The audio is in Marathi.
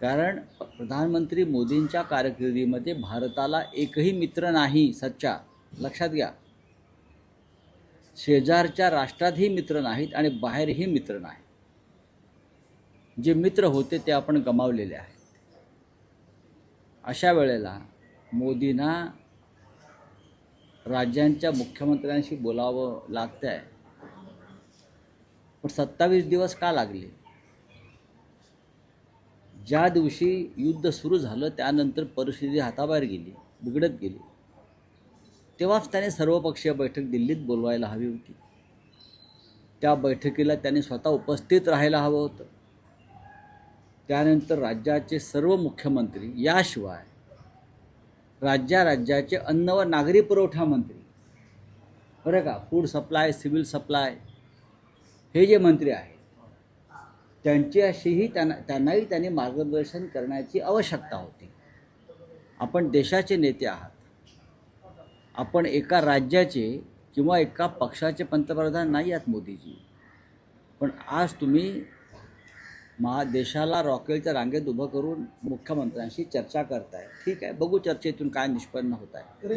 कारण प्रधानमंत्री मोदींच्या कारकिर्दीमध्ये भारताला एकही मित्र नाही सच्चा, लक्षात घ्या. शेजारच्या राष्ट्रातही मित्र नाहीत आणि बाहेरही मित्र नाही. जे मित्र होते ते आपण गमावलेले आहेत. अशा वेळेला मोदींना राज्यांच्या मुख्यमंत्र्यांशी बोलावं लागतंय. पण 27 दिवस का लागले? ज्या दिवशी युद्ध सुरू झालं त्यानंतर परिस्थिती हाताबाहेर गेली, बिघडत गेली, तेव्हाच त्याने सर्वपक्षीय बैठक दिल्लीत बोलवायला हवी होती. त्या बैठकीला त्यांनी स्वतः उपस्थित राहायला हवं होतं. त्यानंतर राज्याचे सर्व मुख्यमंत्री, याशिवाय राज्याचे अन्न व नागरी पुरवठा मंत्री, बरं का, फूड सप्लाय, सिव्हिल सप्लाय, हे जे मंत्री आहेत त्यांच्याशीही त्यांनाही त्यांनी मार्गदर्शन करण्याची आवश्यकता होती. आपण देशाचे नेते आहात, आपण एका राज्याचे किंवा एका पक्षाचे पंतप्रधान नाही आहात मोदीजी. पण आज तुम्ही देशाला रॉकेलच्या रांगेत उभं करून मुख्यमंत्र्यांशी चर्चा करताय. ठीक आहे, बघू चर्चेतून काय निष्पन्न होत आहे.